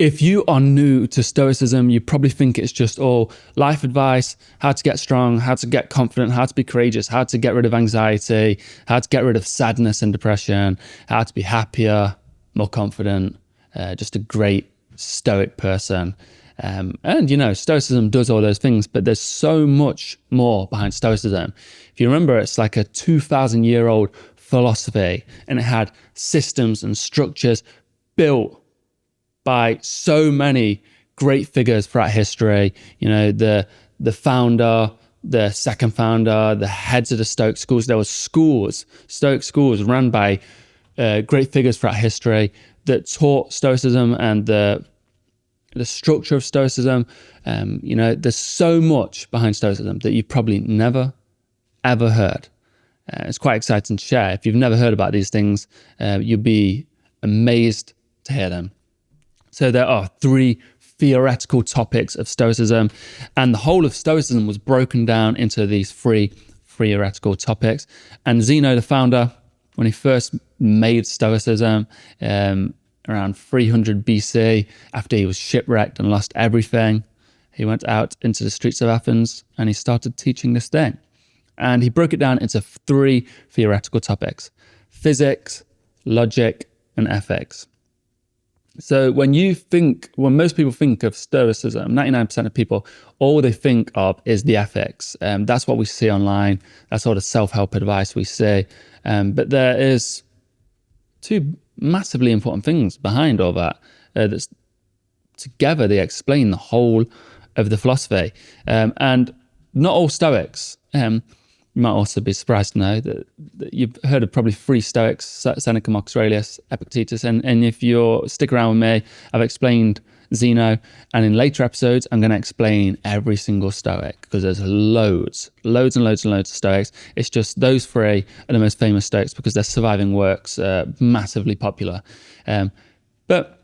If you are new to Stoicism, you probably think it's just all life advice, how to get strong, how to get confident, how to be courageous, how to get rid of anxiety, how to get rid of sadness and depression, how to be happier, more confident, just a great Stoic person. And, you know, Stoicism does all those things, but there's so much more behind Stoicism. If you remember, it's like a 2,000-year-old philosophy, and it had systems and structures built by so many great figures throughout history. You know, the founder, the second founder, the heads of the Stoic schools. There were schools, Stoic schools run by great figures throughout history that taught Stoicism and the structure of Stoicism. You know, there's so much behind Stoicism that you've probably never, ever heard. It's quite exciting to share. If you've never heard about these things, you'll be amazed to hear them. So there are 3 theoretical topics of Stoicism, and the whole of Stoicism was broken down into these 3 theoretical topics. And Zeno, the founder, when he first made Stoicism around 300 BC, after he was shipwrecked and lost everything, he went out into the streets of Athens and he started teaching this thing. And he broke it down into 3 theoretical topics: physics, logic, and ethics. So when most people think of Stoicism, 99% of people, all they think of is the ethics. That's what we see online. That's all the self-help advice we see. But there is 2 massively important things behind all that. That's together they explain the whole of the philosophy. And not all Stoics. You might also be surprised to know that you've heard of probably 3 Stoics: Seneca, Marcus Aurelius, Epictetus. And if you're stick around with me, I've explained Zeno, and in later episodes I'm going to explain every single Stoic, because there's loads of Stoics. It's just those 3 are the most famous Stoics because their surviving works are massively popular. But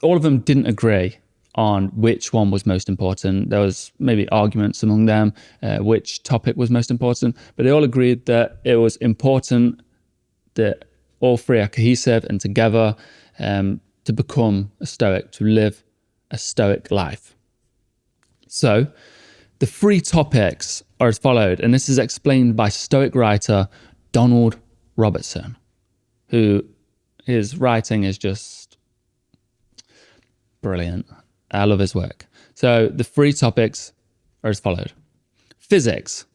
all of them didn't agree on which one was most important. There was maybe arguments among them which topic was most important, but they all agreed that it was important that all 3 are cohesive and together to become a Stoic, to live a Stoic life. So the 3 topics are as followed, and this is explained by Stoic writer Donald Robertson, who his writing is just brilliant. I love his work. So the 3 topics are as followed. Physics.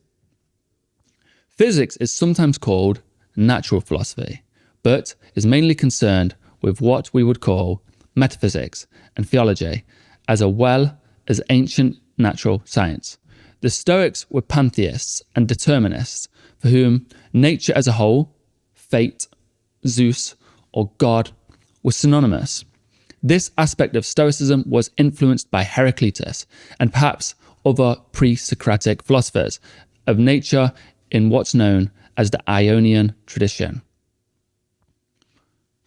Physics is sometimes called natural philosophy, but is mainly concerned with what we would call metaphysics and theology, as well as ancient natural science. The Stoics were pantheists and determinists for whom nature as a whole, fate, Zeus, or God was synonymous. This aspect of Stoicism was influenced by Heraclitus and perhaps other pre-Socratic philosophers of nature in what's known as the Ionian tradition.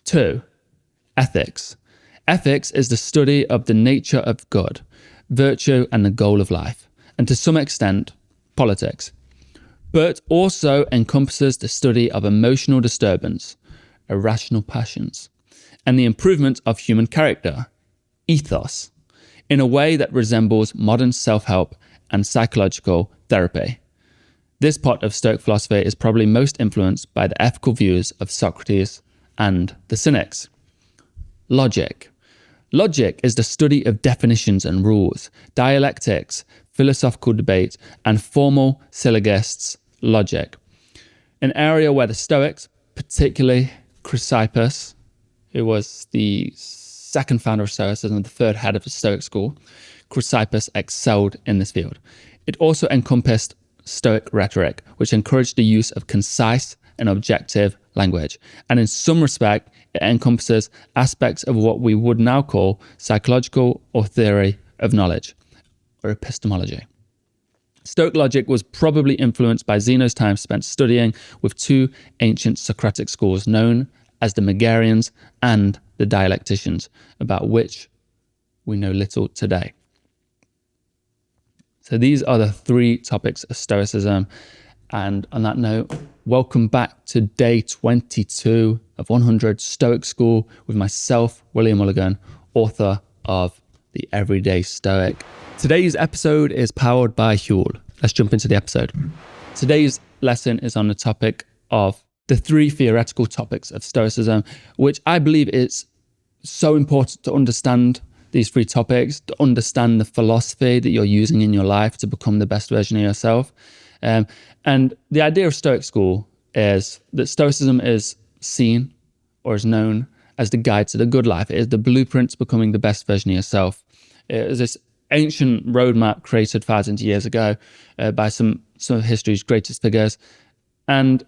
2. Ethics. Ethics is the study of the nature of good, virtue, and the goal of life, and to some extent, politics, but also encompasses the study of emotional disturbance, irrational passions, and the improvement of human character, ethos, in a way that resembles modern self-help and psychological therapy. This part of Stoic philosophy is probably most influenced by the ethical views of Socrates and the Cynics. Logic. Logic is the study of definitions and rules, dialectics, philosophical debate, and formal syllogists logic. An area where the Stoics, particularly Chrysippus, who was the second founder of Stoicism and the 3rd head of the Stoic school, Chrysippus excelled in this field. It also encompassed Stoic rhetoric, which encouraged the use of concise and objective language. And in some respect, it encompasses aspects of what we would now call psychological or theory of knowledge, or epistemology. Stoic logic was probably influenced by Zeno's time spent studying with 2 ancient Socratic schools known as the Megarians and the dialecticians, about which we know little today. So these are the 3 topics of Stoicism. And on that note, Welcome back to day 22 of 100 Stoic School with myself, William Mulligan, author of the Everyday Stoic. Today's episode is powered by Huel. Let's jump into the episode. Today's lesson is on the topic of the 3 theoretical topics of Stoicism, which I believe is so important to understand these 3 topics, to understand the philosophy that you're using in your life to become the best version of yourself. And the idea of Stoic school is that Stoicism is seen or is known as the guide to the good life. It is the blueprint to becoming the best version of yourself. It is this ancient roadmap created thousands of years ago by some of history's greatest figures. And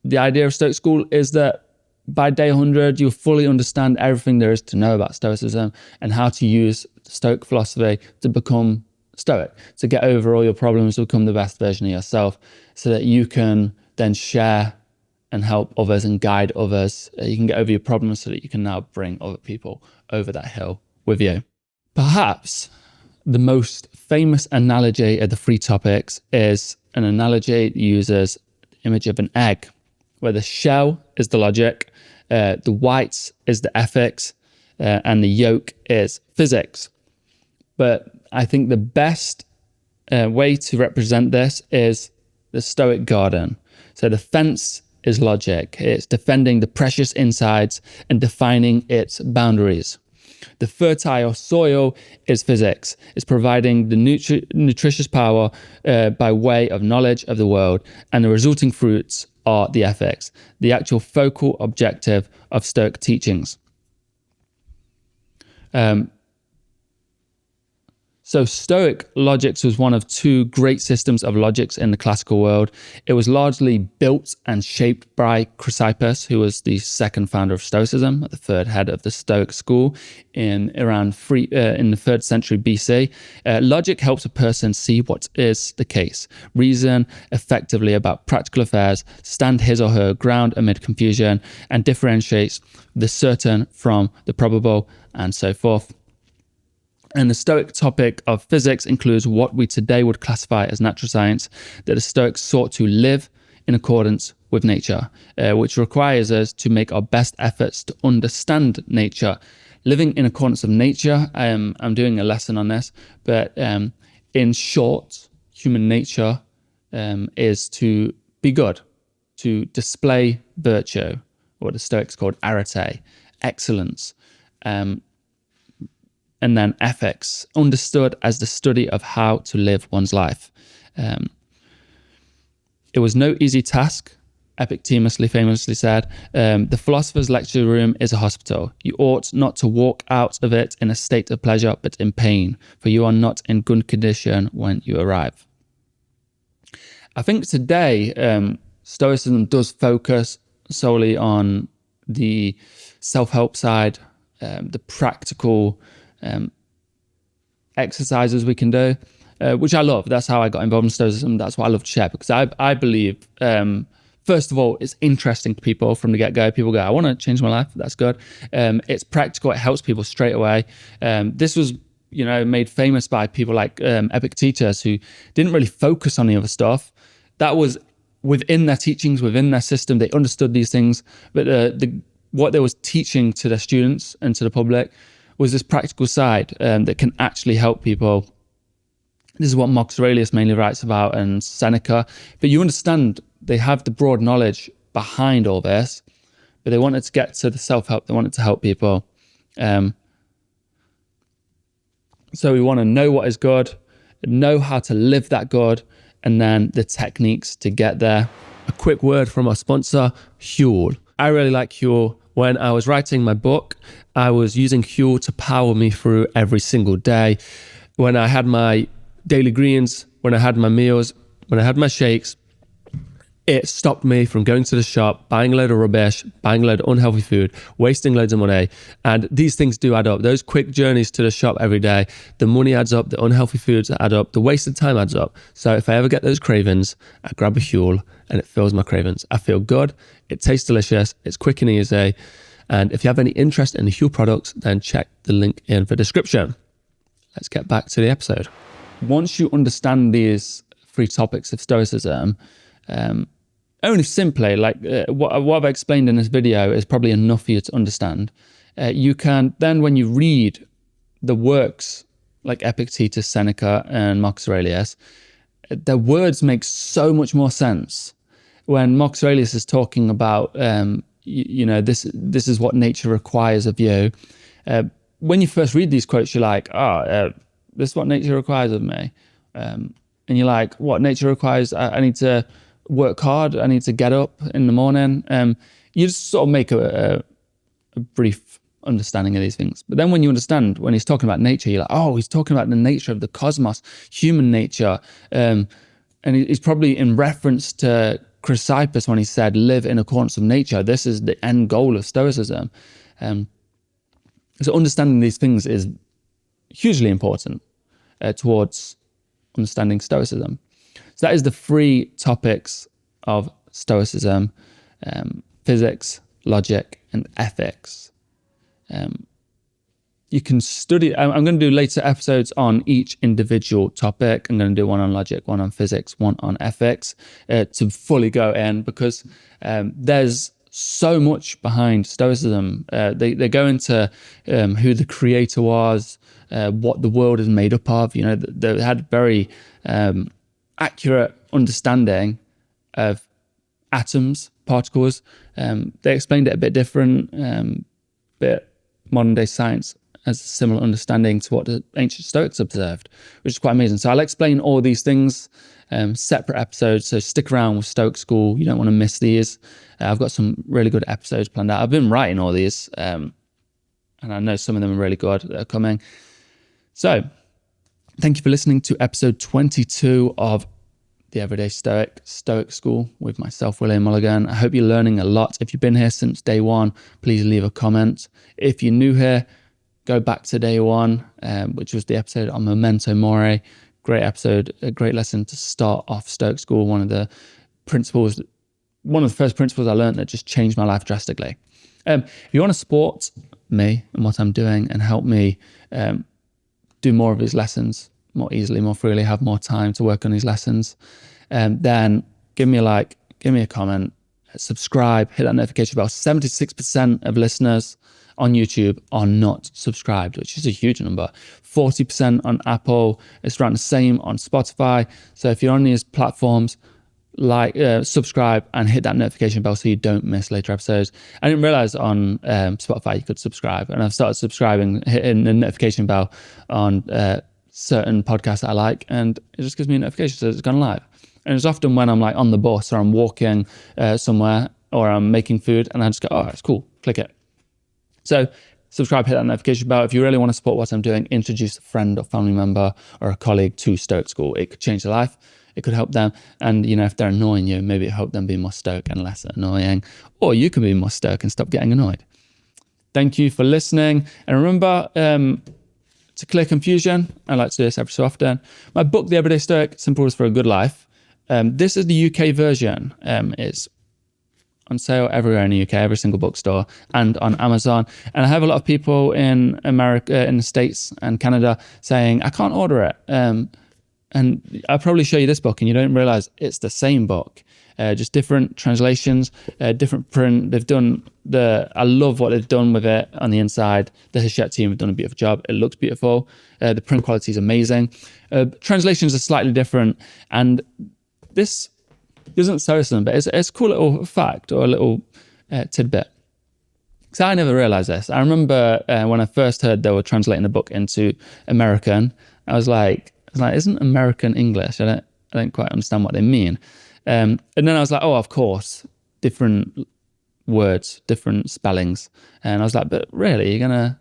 the idea of Stoic school is that by day 100, you'll fully understand everything there is to know about Stoicism and how to use Stoic philosophy to become Stoic, to get over all your problems, to become the best version of yourself, so that you can then share and help others and guide others. You can get over your problems so that you can now bring other people over that hill with you. Perhaps the most famous analogy of the 3 topics is an analogy that uses the image of an egg, where the shell is the logic, the white is the ethics, and the yolk is physics. But I think the best way to represent this is the Stoic garden. So the fence is logic. It's defending the precious insides and defining its boundaries. The fertile soil is physics. It's providing the nutritious power by way of knowledge of the world, and the resulting fruits are the ethics, the actual focal objective of Stoic teachings. So Stoic logics was one of 2 great systems of logics in the classical world. It was largely built and shaped by Chrysippus, who was the 2nd founder of Stoicism, the 3rd head of the Stoic school in the 3rd century BC. Logic helps a person see what is the case, reason effectively about practical affairs, stand his or her ground amid confusion, and differentiates the certain from the probable, and so forth. And the Stoic topic of physics includes what we today would classify as natural science, that the Stoics sought to live in accordance with nature, which requires us to make our best efforts to understand nature. Living in accordance with nature, I'm doing a lesson on this, but in short, human nature is to be good, to display virtue, what the Stoics called arete, excellence. And then ethics, understood as the study of how to live one's life. It was no easy task, Epictetus famously said. The philosopher's lecture room is a hospital. You ought not to walk out of it in a state of pleasure, but in pain, for you are not in good condition when you arrive. I think today, Stoicism does focus solely on the self-help side, the practical exercises we can do, which I love. That's how I got involved in Stoicism. That's what I love to share, because I believe, first of all, it's interesting to people from the get-go. People go, I want to change my life. That's good. It's practical. It helps people straight away. This was, made famous by people like Epictetus, who didn't really focus on the other stuff. That was within their teachings, within their system. They understood these things, but what they was teaching to their students and to the public was this practical side that can actually help people. This is what Marcus Aurelius mainly writes about, and Seneca. But you understand, they have the broad knowledge behind all this, but they wanted to get to the self-help. They wanted to help people. So we want to know what is good, know how to live that good, and then the techniques to get there. A quick word from our sponsor, Huel. I really like Huel. When I was writing my book, I was using Huel to power me through every single day. When I had my daily greens, when I had my meals, when I had my shakes, it stopped me from going to the shop, buying a load of rubbish, buying a load of unhealthy food, wasting loads of money. And these things do add up. Those quick journeys to the shop every day, the money adds up, the unhealthy foods add up, the wasted time adds up. So if I ever get those cravings, I grab a Huel and it fills my cravings. I feel good, it tastes delicious, it's quick and easy. And if you have any interest in the Huel products, then check the link in the description. Let's get back to the episode. Once you understand these 3 topics of Stoicism, only simply, like what I've explained in this video is probably enough for you to understand. You can then, when you read the works like Epictetus, Seneca, and Marcus Aurelius, their words make so much more sense. When Marcus Aurelius is talking about, this is what nature requires of you. When you first read these quotes, you're like, this is what nature requires of me. And you're like, what nature requires? I need to work hard. I need to get up in the morning. You just sort of make a brief understanding of these things. But then when you understand, when he's talking about nature, you're like, oh, he's talking about the nature of the cosmos, human nature. And he's probably in reference to Chrysippus when he said, live in accordance with nature. This is the end goal of Stoicism. So understanding these things is hugely important towards understanding Stoicism. So that is the 3 topics of Stoicism: physics, logic, and ethics. You can study. I'm going to do later episodes on each individual topic. I'm going to do one on logic, one on physics, one on ethics to fully go in, because there's so much behind Stoicism. They go into who the creator was, what the world is made up of. They had very accurate understanding of atoms, particles. They explained it a bit different, but modern day science has a similar understanding to what the ancient Stoics observed, which is quite amazing. So I'll explain all these things, separate episodes. So stick around with Stoic School. You don't want to miss these. I've got some really good episodes planned out. I've been writing all these, and I know some of them are really good that are coming. So thank you for listening to episode 22 of the Everyday Stoic, Stoic School with myself, William Mulligan. I hope you're learning a lot. If you've been here since day one, please leave a comment. If you're new here, go back to day one, which was the episode on Memento Mori. Great episode, a great lesson to start off Stoic School. One of the first principles I learned that just changed my life drastically. If you want to support me and what I'm doing and help me do more of these lessons more easily, more freely, have more time to work on these lessons, then give me a like, give me a comment, subscribe, hit that notification bell. 76% of listeners on YouTube are not subscribed, which is a huge number. 40% on Apple. It's around the same on Spotify. So if you're on these platforms, subscribe and hit that notification bell so you don't miss later episodes. I didn't realize on Spotify you could subscribe, and I've started subscribing, hitting the notification bell on certain podcasts that I like, and it just gives me a notification so it's gone live. And it's often when I'm like on the bus or I'm walking somewhere or I'm making food, and I just go, oh, it's cool, click it. So subscribe, hit that notification bell. If you really want to support what I'm doing, introduce a friend or family member or a colleague to Stoic School. It could change their life. It could help them. And, if they're annoying you, maybe it help them be more stoic and less annoying. Or you can be more stoic and stop getting annoyed. Thank you for listening. And remember to clear confusion. I like to do this every so often. My book, The Everyday Stoic, Simple Rules for a Good Life. This is the UK version. It's on sale everywhere in the UK, every single bookstore, and on Amazon. And I have a lot of people in America, in the States and Canada saying, I can't order it. And I'll probably show you this book and you don't realize it's the same book, just different translations, different print. I love what they've done with it on the inside. The Hachette team have done a beautiful job. It looks beautiful. The print quality is amazing. Translations are slightly different. And this isn't Stoicism, but it's a cool little fact or a little tidbit. So I never realized this. I remember when I first heard they were translating the book into American, I was like, isn't American English? I don't quite understand what they mean. And then I was like, oh, of course, different words, different spellings. And I was like, but really, you're going to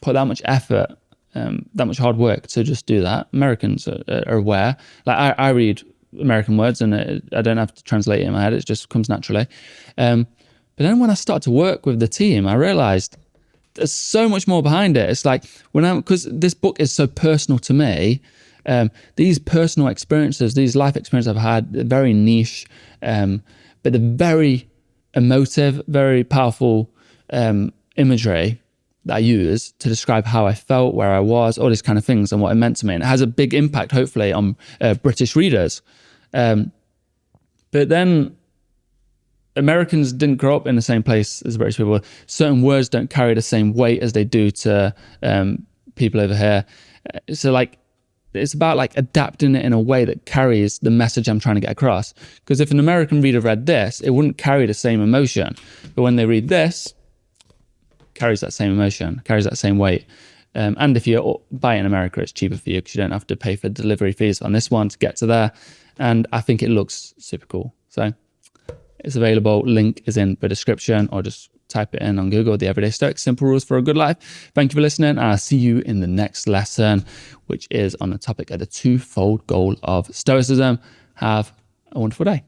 put that much effort, that much hard work to just do that? Americans are aware. Like I read American words and I don't have to translate it in my head. It just comes naturally. But then when I started to work with the team, I realized there's so much more behind it. It's like because this book is so personal to me, these personal experiences, these life experiences I've had, they're very niche, but they're very emotive, very powerful imagery that I use to describe how I felt, where I was, all these kind of things and what it meant to me. And it has a big impact, hopefully, on British readers. But then Americans didn't grow up in the same place as British people. Certain words don't carry the same weight as they do to people over here. So like, it's about like adapting it in a way that carries the message I'm trying to get across. Because if an American reader read this, it wouldn't carry the same emotion. But when they read this, it carries that same emotion, carries that same weight. And if you buy it in America, it's cheaper for you because you don't have to pay for delivery fees on this one to get to there. And I think it looks super cool. So it's available. Link is in the description, or just type it in on Google, The Everyday Stoic, Simple Rules for a Good Life. Thank you for listening, and I'll see you in the next lesson, which is on the topic of the twofold goal of Stoicism. Have a wonderful day.